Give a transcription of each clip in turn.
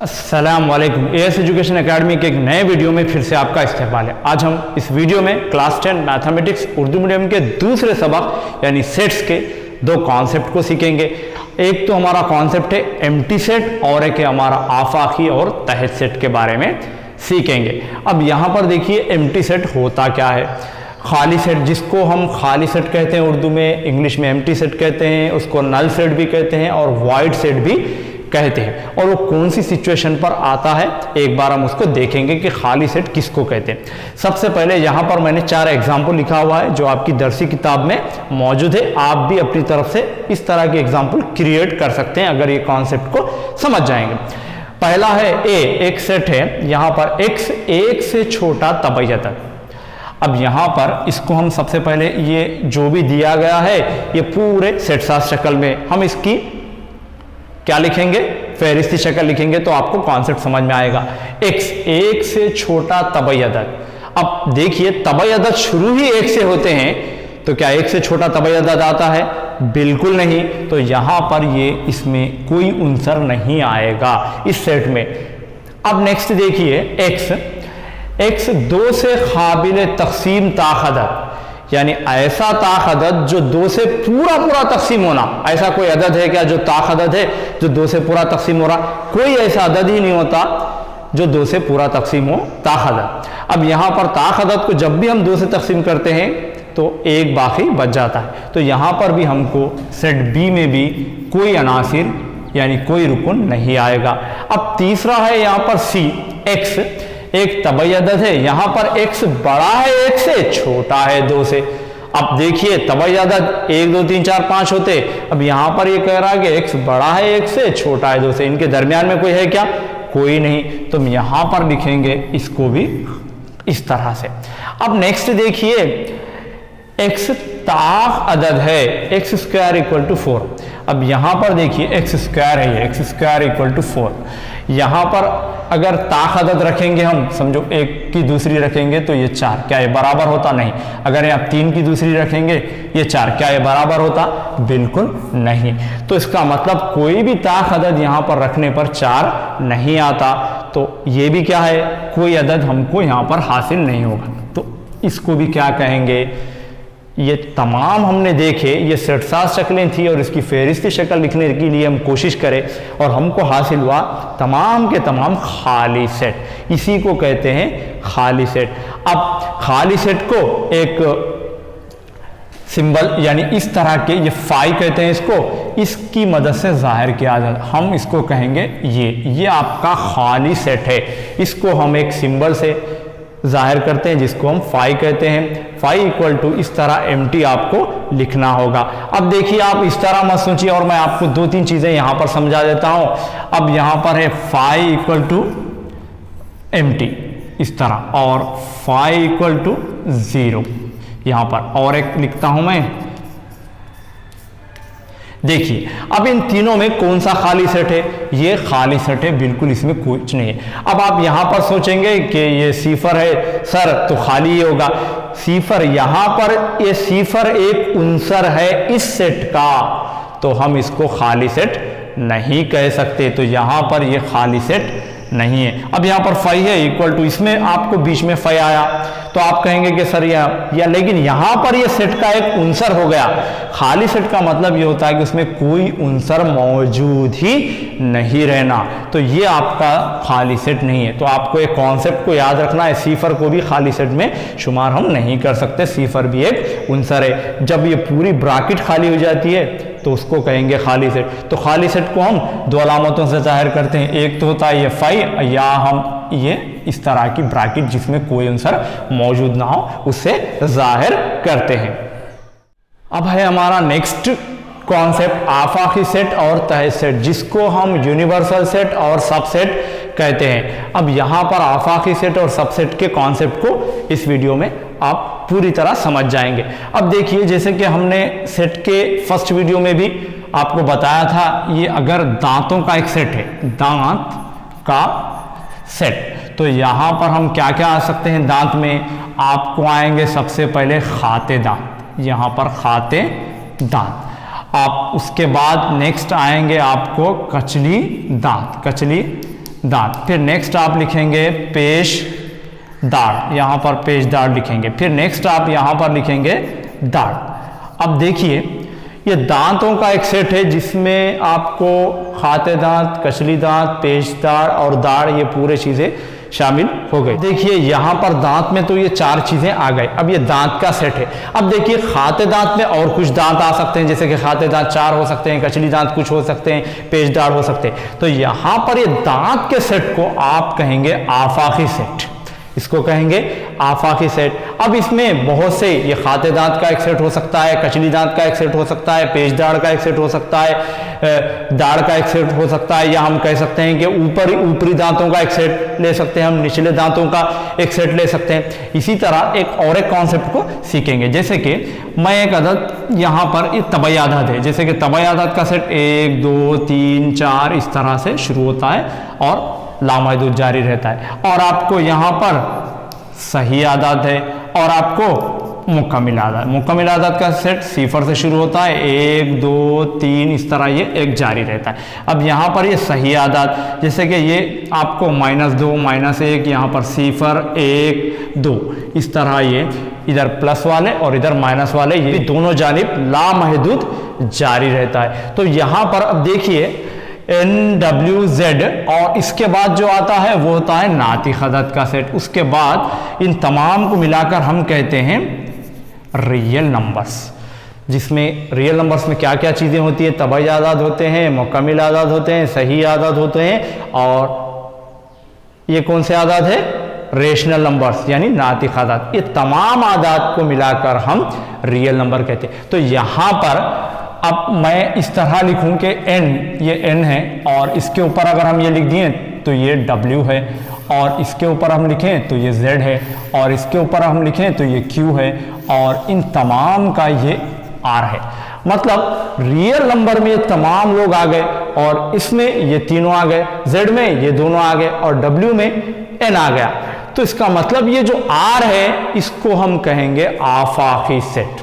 अस्सलाम वालेकुम। As education academy के एक नए वीडियो में फिर से आपका इस्तेमाल है। आज हम इस वीडियो में क्लास 10 मैथमेटिक्स उर्दू मीडियम के दूसरे सबक यानी सेट्स के दो कॉन्सेप्ट को सीखेंगे। एक तो हमारा कॉन्सेप्ट है एम्प्टी सेट और एक है हमारा आफाकी और तहत सेट के बारे में सीखेंगे। अब यहाँ पर देखिए एम्प्टी सेट होता क्या है। खाली सेट, जिसको हम खाली सेट कहते हैं उर्दू में, इंग्लिश में एम्प्टी सेट कहते हैं, उसको नल सेट भी कहते हैं और वॉइड सेट भी कहते हैं। और वो कौन सी सिचुएशन पर आता है एक बार हम उसको देखेंगे कि खाली सेट किसको कहते हैं। सबसे पहले यहाँ पर मैंने 4 एग्जाम्पल लिखा हुआ है जो आपकी दरसी किताब में मौजूद है। आप भी अपनी तरफ से इस तरह के एग्जाम्पल क्रिएट कर सकते हैं अगर ये कॉन्सेप्ट को समझ जाएंगे। पहला है ए, एक सेट है यहाँ पर x एक से छोटा तबैया तक। अब यहाँ पर इसको हम सबसे पहले ये जो भी दिया गया है ये पूरे सेट शास्त्र शक्ल में हम इसकी क्या लिखेंगे, फहरिस्ती शक्ल लिखेंगे तो आपको कॉन्सेप्ट समझ में आएगा। x एक से छोटा तबई अदद। अब देखिए तबई अदद शुरू ही 1 से होते हैं तो क्या 1 से छोटा तबई अदद आता है? बिल्कुल नहीं। तो यहाँ पर ये इसमें कोई उनसर नहीं आएगा इस सेट में। अब नेक्स्ट देखिए x 2 से काबिल तकसीम ताअदद, यानी ऐसा ताअदद जो 2 से पूरा तकसीम होना। ऐसा कोई अदद है क्या जो ताअदद है जो 2 से पूरा तकसीम हो रहा? कोई ऐसा अदद ही नहीं होता जो 2 से पूरा तकसीम हो ताअदद। अब यहाँ पर ताअदद को जब भी हम 2 से तकसीम करते हैं तो एक बाकी बच जाता है। तो यहाँ पर भी हमको सेट बी में भी कोई अनासिर यानी कोई रुकन नहीं आएगा। अब तीसरा है यहाँ पर सी, x एक तबई अदद है। यहाँ पर x बड़ा है 1 से, छोटा है 2 से। अब देखिए तबई अदद 1 2 3 4 5 होते। अब यहाँ पर ये कह रहा है कि x बड़ा है 1 से, छोटा है 2 से। इनके दरमियान में कोई है क्या? कोई नहीं। तो हम यहाँ पर लिखेंगे इसको भी इस तरह से। अब नेक्स्ट देखिए x ताअदद है, x स्क्वायर इक्वल टू 4। अब यहाँ पर देखिए x स्क्वायर है, x स्क्वायर इक्वल टू 4। यहाँ पर अगर ताअदद रखेंगे हम, समझो 1 की दूसरी रखेंगे तो ये 4, क्या ये बराबर होता? नहीं। अगर आप 3 की दूसरी रखेंगे ये 4, क्या ये बराबर होता? बिल्कुल नहीं। तो इसका मतलब कोई भी ताअदद यहाँ पर रखने पर 4 नहीं आता। तो ये भी क्या है, कोई अदद हमको यहाँ पर हासिल नहीं होगा। तो इसको भी क्या कहेंगे? ये तमाम हमने देखे, ये सेट शक्लें थी और इसकी फहरिस्ती शक्ल लिखने के लिए हम कोशिश करें और हमको हासिल हुआ तमाम के तमाम खाली सेट। इसी को कहते हैं खाली सेट। अब खाली सेट को एक सिंबल यानी इस तरह के, ये फाई कहते हैं इसको, इसकी मदद से जाहिर किया जाता। हम इसको कहेंगे ये आपका खाली सेट है। इसको हम एक सिंबल से जाहिर करते हैं जिसको हम फाई कहते हैं। फाई इक्वल टू इस तरह एम्प्टी आपको लिखना होगा। अब देखिए आप इस तरह मत सोचिए और मैं आपको 2-3 चीजें यहां पर समझा देता हूं। अब यहां पर है फाई इक्वल टू एम्प्टी इस तरह और फाई इक्वल टू 0 यहां पर, और एक लिखता हूं मैं। देखिए अब इन तीनों में कौन सा खाली सेट है? ये खाली सेट है, बिल्कुल इसमें कुछ नहीं है। अब आप यहां पर सोचेंगे कि ये सिफर है सर तो खाली ही होगा। सिफर यहां पर, ये सिफर एक उनसर है इस सेट का, तो हम इसको खाली सेट नहीं कह सकते। तो यहां पर ये खाली सेट नहीं है। अब यहाँ पर फाई है इक्वल टू, इसमें आपको बीच में फाई आया तो आप कहेंगे कि सर या लेकिन यहाँ पर ये सेट का एक उनसर हो गया। खाली सेट का मतलब ये होता है कि उसमें कोई उनसर मौजूद ही नहीं रहना, तो ये आपका खाली सेट नहीं है। तो आपको एक कॉन्सेप्ट को याद रखना है, सिफर को भी खाली सेट में शुमार हम नहीं कर सकते। सिफर भी एक उनसर है। जब ये पूरी ब्रैकेट खाली हो जाती है तो उसको कहेंगे खाली सेट। तो खाली सेट को हम 2 अलामतों से जाहिर करते हैं। एक तो होता है ये फाई, या हम ये इस तरह की ब्रैकेट जिसमें कोई आंसर मौजूद ना हो उससे जाहिर करते हैं। अब है हमारा नेक्स्ट कॉन्सेप्ट आफाकी सेट और तहत सेट, जिसको हम यूनिवर्सल सेट और सबसेट कहते हैं। अब यहाँ पर आफाकी सेट और सबसेट के कॉन्सेप्ट को इस वीडियो में आप पूरी तरह समझ जाएंगे। अब देखिए जैसे कि हमने सेट के फर्स्ट वीडियो में भी आपको बताया था, ये अगर दांतों का एक सेट है, दांत का सेट, तो यहाँ पर हम क्या क्या आ सकते हैं दांत में? आपको आएंगे सबसे पहले खाते दांत, यहाँ पर खाते दांत। आप उसके बाद नेक्स्ट आएंगे आपको कचली दांत, कचली दांत। फिर नेक्स्ट आप लिखेंगे पेशदार, यहाँ पर पेशदार लिखेंगे। फिर नेक्स्ट आप यहाँ पर लिखेंगे दाढ़। अब देखिए ये दांतों का एक सेट है जिसमें आपको खाते दांत, कचली दांत, पेशदार और दाढ़ ये पूरे चीज़ें शामिल हो गई। देखिए यहाँ पर दांत में तो ये 4 चीज़ें आ गई। अब ये दांत का सेट है। अब देखिए खाते दांत में और कुछ दांत आ सकते हैं, जैसे कि खाते दांत 4 हो सकते हैं, कचली दांत कुछ हो सकते हैं, पेशदार हो सकते हैं। तो यहाँ पर ये दांत के सेट को आप कहेंगे आफाकी सेट, इसको कहेंगे आफाकी सेट। अब इसमें बहुत से, ये खाते दांत का एक सेट हो सकता है, कचली दांत का एक सेट हो सकता है, पेशदार का एक सेट हो सकता है, दाढ़ का एक सेट हो सकता है, या हम कह सकते हैं कि ऊपरी दांतों का एक सेट ले सकते हैं, हम निचले दांतों का एक सेट ले सकते हैं। इसी तरह एक कॉन्सेप्ट को सीखेंगे, जैसे कि मैं एक अदद यहाँ पर एक तबई आदाद है, जैसे कि तबई आदाद का सेट 1 2 3 4 इस तरह से शुरू होता है और लामहदूद जारी रहता है। और आपको यहाँ पर सही आदाद है और आपको मुकम्मिल आदाद, मुकम्मिल आदाद का सेट 0 से शुरू होता है, 1 2 3 इस तरह ये एक जारी रहता है। अब यहाँ पर ये सही आदाद, जैसे कि ये आपको -2 -1 यहाँ पर 0 1 2 इस तरह ये इधर प्लस वाले और इधर माइनस वाले ये दोनों जानिब लामहदूद जारी रहता है। तो यहाँ पर अब देखिए NWZ और इसके बाद जो आता है वो होता है नातिक अदद का सेट। उसके बाद इन तमाम को मिलाकर हम कहते हैं रियल नंबर्स, जिसमें रियल नंबर्स में क्या क्या चीज़ें होती है, तबई आदाद होते हैं, मुकम्मिल आदाद होते हैं, सही आदाद होते हैं, और ये कौन से आदाद है, रेशनल नंबर्स यानी नातिक आदाद। ये तमाम आदाद को मिलाकर हम रियल नंबर कहते हैं। तो यहाँ पर अब मैं इस तरह लिखूं कि n, ये n है और इसके ऊपर अगर हम ये लिख दिए तो ये w है, और इसके ऊपर हम लिखें तो ये z है, और इसके ऊपर हम लिखें तो ये q है, और इन तमाम का ये r है। मतलब रियल नंबर में ये तमाम लोग आ गए और इसमें ये तीनों आ गए, z में ये दोनों आ गए और w में n आ गया। तो इसका मतलब ये जो r है इसको हम कहेंगे आफाकी सेट।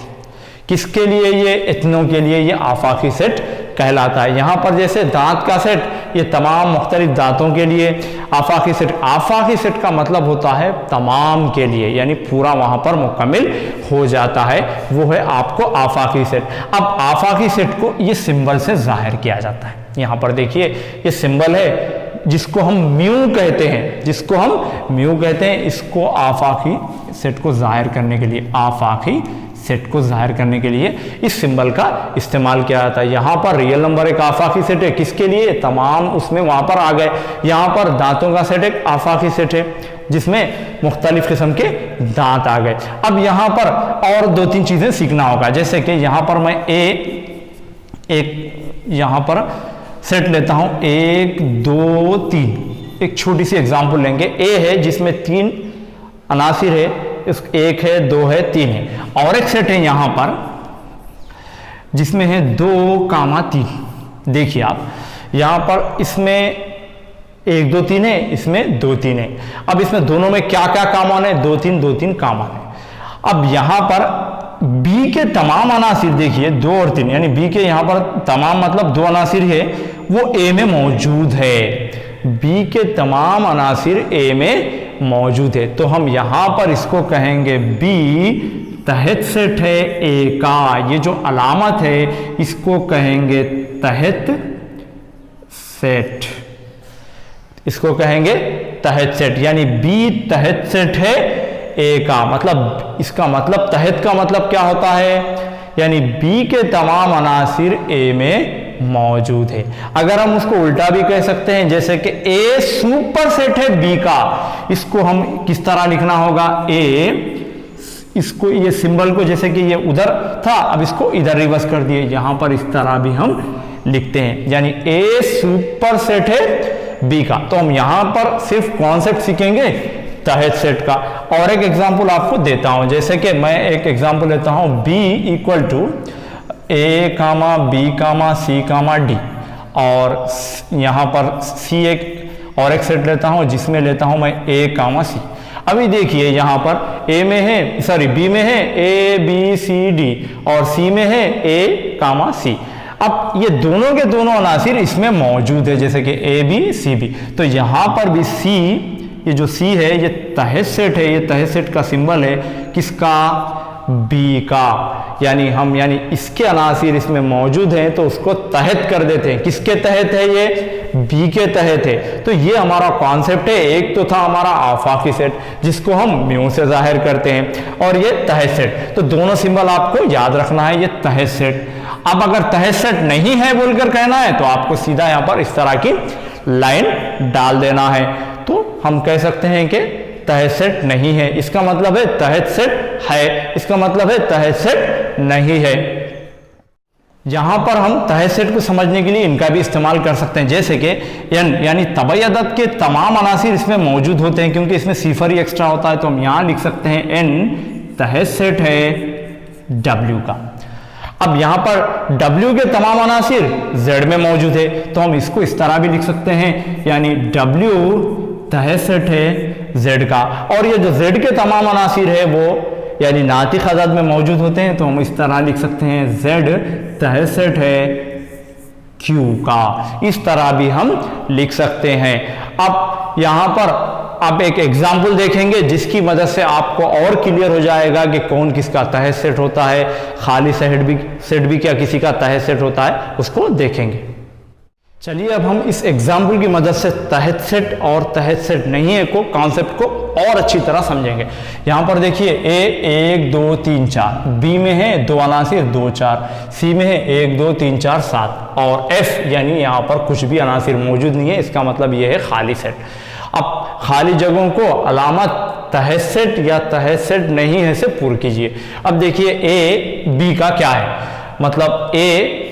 किसके लिए, ये इतनों के लिए ये आफाकी सेट कहलाता है। यहाँ पर जैसे दांत का सेट, ये तमाम मुख्तलिफ दांतों के लिए आफाकी सेट। आफाकी सेट का मतलब होता है तमाम के लिए, यानी पूरा वहाँ पर मुकम्मिल हो जाता है, वो है आपको आफाकी सेट। अब आफाकी सेट को ये सिंबल से जाहिर किया जाता है। यहाँ पर देखिए ये सिंबल है जिसको हम म्यू कहते हैं, जिसको हम म्यू कहते हैं, इसको आफाकी सेट को जाहिर करने के लिए, आफाकी सेट को जाहिर करने के लिए इस सिंबल का इस्तेमाल किया जाता है। यहाँ पर रियल नंबर एक आफाकी सेट है, किसके लिए, तमाम उसमें वहाँ पर आ गए। यहाँ पर दांतों का सेट एक आफाकी सेट है जिसमें मुख्तलिफ किस्म के दांत आ गए। अब यहाँ पर और 2-3 चीज़ें सीखना होगा, जैसे कि यहाँ पर मैं एक यहाँ पर सेट लेता हूँ 1 2 3। एक छोटी सी एग्जाम्पल लेंगे। ए है जिसमें 3 अनासिर है, 1 है 2 है 3 है, और एक सेट है यहाँ पर जिसमें है 2, 3। देखिए आप यहाँ पर इसमें 1 2 3 है, इसमें 2 3 है। अब इसमें दोनों में क्या क्या कॉमन है, 2 3 कॉमन है। अब यहाँ पर बी के तमाम अनासिर देखिए 2 और 3, यानी बी के यहाँ पर तमाम मतलब 2 अनासिर है वो ए में मौजूद है। बी के तमाम अनासिर ए में मौजूद है, तो हम यहाँ पर इसको कहेंगे बी तहत सेट है ए का। ये जो अलामत है इसको कहेंगे तहत सेट, इसको कहेंगे तहत सेट, यानी बी तहत सेट है ए का। मतलब इसका मतलब तहत का मतलब क्या होता है, यानी बी के तमाम अनासिर ए में मौजूद है। अगर हम उसको उल्टा भी कह सकते हैं, जैसे कि ए सुपर सेट है बी का, इसको हम किस तरह लिखना होगा, ए इसको ये सिंबल को जैसे कि ये उधर था अब इसको इधर रिवर्स कर दिए, यहां पर इस तरह भी हम लिखते हैं, यानी ए सुपर सेट है बी का। तो हम यहां पर सिर्फ कॉन्सेप्ट सीखेंगे तहत सेट का। और एक एग्जांपल आपको देता हूं, जैसे कि मैं एक एग्जांपल लेता हूं, B equal to A comma B comma C comma D, और यहाँ पर सी एक और एक सेट लेता हूँ जिसमें लेता हूँ मैं ए कामा सी। अभी देखिए यहाँ पर ए में है, सॉरी बी में है ए बी सी डी, और सी में है ए कामा सी। अब ये दोनों के दोनों अनासिर इसमें मौजूद है, जैसे कि ए बी सी बी। तो यहाँ पर भी सी, ये जो सी है ये तहत सेट है, ये तहत सेट का सिंबल है किसका, बी का। यानी इसके अनासिर इसमें मौजूद हैं तो उसको तहत कर देते हैं। किसके तहत है ये, बी के तहत है। तो ये हमारा कॉन्सेप्ट है। एक तो था हमारा आफाकी सेट जिसको हम म्यू से जाहिर करते हैं, और ये तहत सेट। तो दोनों सिंबल आपको याद रखना है, ये तहत सेट। अब अगर तहत सेट नहीं है बोलकर कहना है तो आपको सीधा यहाँ पर इस तरह की लाइन डाल देना है। तो हम कह सकते हैं कि तहत सेट नहीं है, इसका मतलब है तहत सेट है, इसका मतलब है तहत सेट नहीं है। यहां पर हम तहत सेट को समझने के लिए इनका भी इस्तेमाल कर सकते हैं, जैसे कि एन यानी तबई अदद के तमाम अनासिर इसमें मौजूद होते हैं, क्योंकि इसमें सिफर ही एक्स्ट्रा होता है। तो हम यहां लिख सकते हैं एन तहत सेट है डब्ल्यू का। अब यहां पर W के तमाम अनासिर Z में मौजूद है, तो हम इसको इस तरह भी लिख सकते हैं, यानी W तहत सेट है Z का, और ये जो Z के तमाम अनासिर है वो यानी नातिक अदद में मौजूद होते हैं, तो हम इस तरह लिख सकते हैं Z तहत सेट है Q का। इस तरह भी हम लिख सकते हैं। अब यहां पर आप एक एग्जाम्पल देखेंगे जिसकी मदद से आपको और क्लियर हो जाएगा कि कौन किसका तहत सेट होता है, खाली सेट भी क्या किसी का तहत सेट होता है, उसको देखेंगे। चलिए अब हम इस एग्जाम्पल की मदद से तहत सेट और तहत सेट नहीं है को कॉन्सेप्ट को और अच्छी तरह समझेंगे। यहां पर देखिए ए 1 2 3 4, बी में है 2 अनासिर 2 4, सी में है 1 2 3 4 7, और एफ यानी यहां पर कुछ भी अनासिर मौजूद नहीं है, इसका मतलब यह है खाली सेट। अब खाली जगहों को अलामत तहत सेट या तहत सेट नहीं है से पूर्ण कीजिए। अब देखिए ए बी का क्या है, मतलब ए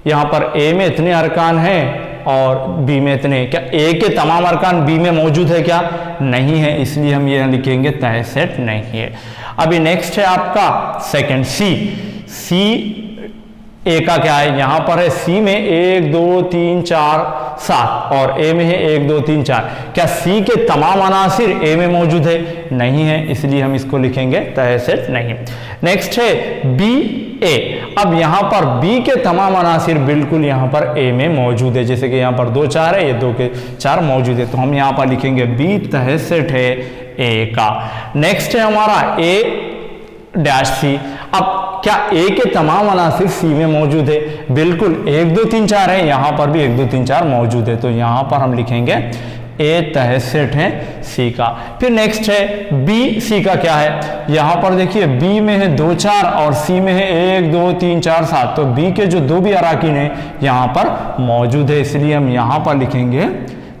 यहाँ पर ए में इतने अरकान हैं और बी में इतने, क्या ए के तमाम अरकान बी में मौजूद है क्या, नहीं है, इसलिए हम ये लिखेंगे तहत सेट नहीं है। अभी नेक्स्ट है आपका सेकंड सी ए का क्या है, यहां पर है सी में 1 2 3 4 7 और ए में है 1 2 3 4, क्या सी के तमाम अनासिर ए में मौजूद है, नहीं है, इसलिए हम इसको लिखेंगे तहत सेट नहीं। नेक्स्ट है बी ए। अब यहां पर बी के तमाम अनासिर बिल्कुल यहां पर ए में मौजूद है, जैसे कि यहां पर 2 4 है, ये 2 के 4 मौजूद है, तो हम यहां पर लिखेंगे बी तहत सेट है ए का। नेक्स्ट है हमारा ए डैश सी। अब क्या ए के तमाम अनासिर सी में मौजूद है, बिल्कुल 1 2 3 4 है, यहां पर भी 1 2 3 4 मौजूद है, तो यहां पर हम लिखेंगे ए तहत सेट है सी का। फिर नेक्स्ट है बी सी का क्या है, यहां पर देखिए बी में है 2 4 और सी में है 1 2 3 4 7, तो बी के जो 2 भी अराकीन है यहां पर मौजूद है, इसलिए हम यहां पर लिखेंगे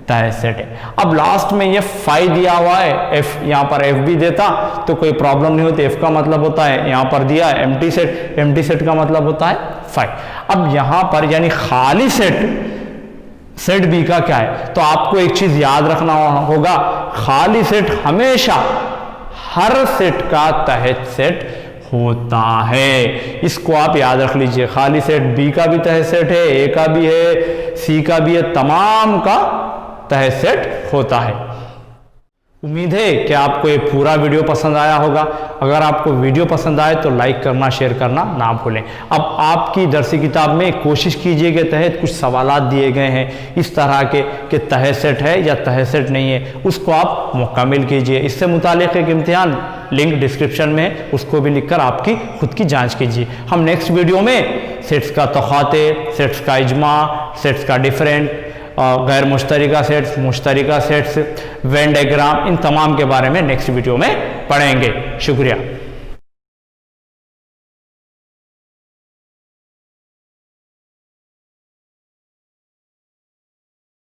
तहत सेट है। अब लास्ट में ये फाई दिया हुआ है, एफ यहां पर एफ भी देता तो कोई प्रॉब्लम नहीं होती, एफ का मतलब होता है यहां पर दिया है एम्प्टी सेट का मतलब होता है फाई। अब यहां पर यानी खाली सेट बी का क्या है, तो आपको एक चीज याद रखना होगा, खाली सेट हमेशा हर सेट का तहत सेट होता है, इसको आप याद रख लीजिए। खाली सेट बी का भी तहत सेट है, ए का भी है, सी का भी है, तमाम का तहत सेट होता है। उम्मीद है कि आपको ये पूरा वीडियो पसंद आया होगा। अगर आपको वीडियो पसंद आए तो लाइक करना, शेयर करना ना भूलें। अब आपकी दरसी किताब में कोशिश कीजिए के तहत कुछ सवालात दिए गए हैं इस तरह के कि तहत सेट है या तहत सेट नहीं है, उसको आप मुकम्मल कीजिए। इससे मुतालिक एक इम्तिहान लिंक डिस्क्रिप्शन में है, उसको भी लिखकर आपकी खुद की जांच कीजिए। हम नेक्स्ट वीडियो में सेट्स का तखाते, सेट्स का इजमा, सेट्स का डिफरेंट, गैर मुश्तरिका सेट्स, मुश्तरिका सेट्स, वेन डायग्राम, इन तमाम के बारे में नेक्स्ट वीडियो में पढ़ेंगे। शुक्रिया।